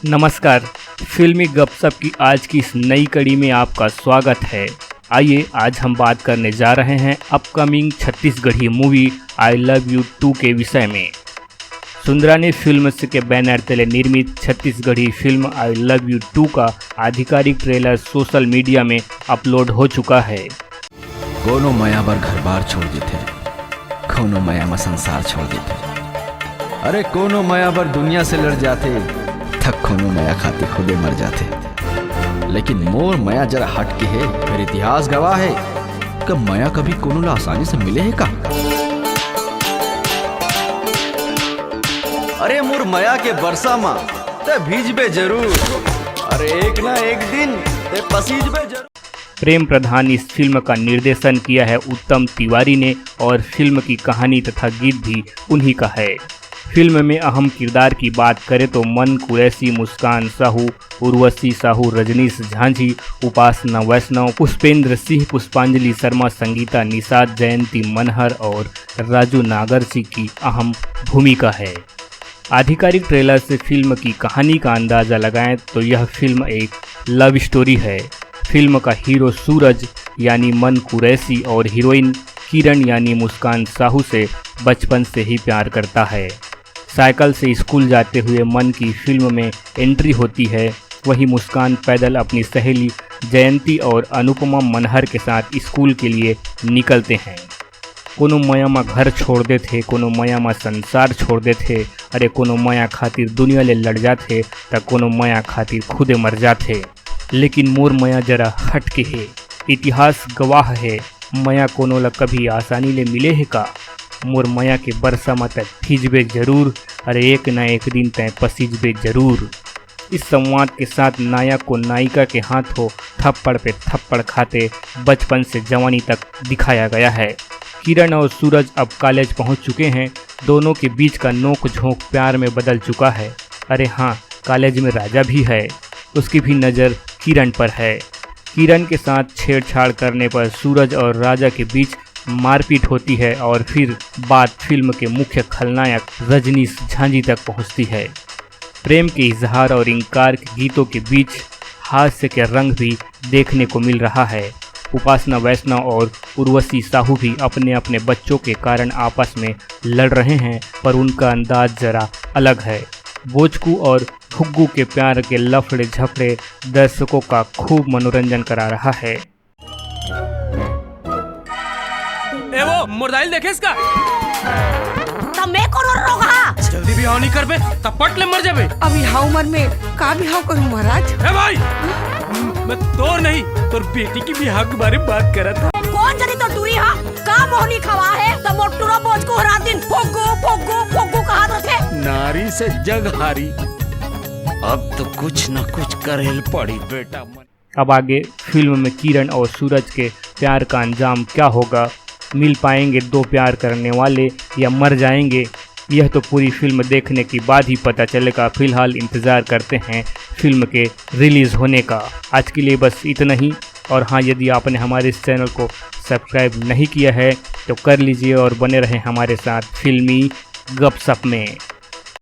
नमस्कार। फिल्मी गपशप की आज की इस नई कड़ी में आपका स्वागत है। आइए आज हम बात करने जा रहे हैं upcoming Chhattisgarhi movie I love you 2 के विषय में। सुंदरानी फिल्म्स के बैनर तले निर्मित Chhattisgarhi film I love you 2 का आधिकारिक ट्रेलर सोशल मीडिया में अपलोड हो चुका है। कोनो माया बर घर बार छोड़ देते, कोनो माया में संसार छोड़ देते, अरे कोनो माया बर दुनिया से लड़ जाते, थक कोनो माया खाते खुदे मर जाते। लेकिन मोर माया जरा हट के है, फिर इतिहास गवाह है कि माया कभी कोनो ला आसानी से मिले है का। अरे मोर माया के बरसा मा ते भीजबे जरूर, अरे एक ना एक दिन ते पसीजबे जरूर। प्रेम प्रधान इस फिल्म का निर्देशन किया है उत्तम तिवारी ने और फिल्म की कहानी तथा गीत भी उन्हीं का है। फिल्म में अहम किरदार की बात करें तो मन कुरैशी, मुस्कान साहू, उर्वशी साहू, रजनीश झांझी, उपासना वैष्णव, पुष्पेंद्र सिंह, पुष्पांजलि शर्मा, संगीता निषाद, जयंती मनहर और राजू नागरसी की अहम भूमिका है। आधिकारिक ट्रेलर से फिल्म की कहानी का अंदाज़ा लगाएं तो यह फिल्म एक लव स्टोरी है। फिल्म का हीरो सूरज यानी मन कुरैशी और हीरोइन किरण यानी मुस्कान साहू से बचपन से ही प्यार करता है। साइकिल से स्कूल जाते हुए मन की फिल्म में एंट्री होती है। वही मुस्कान पैदल अपनी सहेली जयंती और अनुपमा मनहर के साथ स्कूल के लिए निकलते हैं। कोनो माया में घर छोड़ देते, कोनो माया में संसार छोड़ देते, अरे कोनो माया खातिर दुनिया ले लड़ जाते तो कोनो माया खातिर खुदे मर जाते। लेकिन मोर माया जरा हट के है, इतिहास गवाह है, माया कोनो ला कभी आसानी ले मिले है का। मोर माया के बरसा मत भीजबे जरूर, अरे एक न एक दिन तय पसीजबे जरूर। इस संवाद के साथ नायक को नायिका के हाथों थप्पड़ पे थप्पड़ खाते बचपन से जवानी तक दिखाया गया है। किरण और सूरज अब कॉलेज पहुंच चुके हैं। दोनों के बीच का नोक झोंक प्यार में बदल चुका है। अरे हाँ, कॉलेज में राजा भी है, उसकी भी नज़र किरण पर है। किरण के साथ छेड़छाड़ करने पर सूरज और राजा के बीच मारपीट होती है और फिर बात फिल्म के मुख्य खलनायक रजनीश झांझी तक पहुंचती है। प्रेम के इजहार और इनकार के गीतों के बीच हास्य के रंग भी देखने को मिल रहा है। उपासना वैष्णव और उर्वशी साहू भी अपने अपने बच्चों के कारण आपस में लड़ रहे हैं, पर उनका अंदाज जरा अलग है। भोजकू और फुग्गू के प्यार के लफड़े झफड़े दर्शकों का खूब मनोरंजन करा रहा है। ए वो मोबाइल देखे इसका तब मैं कौन रोगा? जल्दी भी हाव नहीं कर बे, तब पट ले मर जाबे। अभी हाव उम्र में का भी हाव करूं महाराज? ए भाई, मैं तोर नहीं तोर बेटी की बिहार के बारे में बात कर रहा था। कौन जनी तो टूरी हा का मोहनी खवा है तो मोटूरा बोझ को हरा दिन फोगो फोगो फोगो कहा रखे। नारी से जग हारी, अब तो कुछ न कुछ करेल पड़ी बेटा। अब आगे फिल्म में किरण और सूरज के प्यार का अंजाम क्या होगा? मिल पाएंगे दो प्यार करने वाले या मर जाएंगे? यह तो पूरी फिल्म देखने के बाद ही पता चलेगा। फिलहाल इंतज़ार करते हैं फिल्म के रिलीज़ होने का। आज के लिए बस इतना ही। और हाँ, यदि आपने हमारे इस चैनल को सब्सक्राइब नहीं किया है तो कर लीजिए और बने रहें हमारे साथ फिल्मी गपशप में।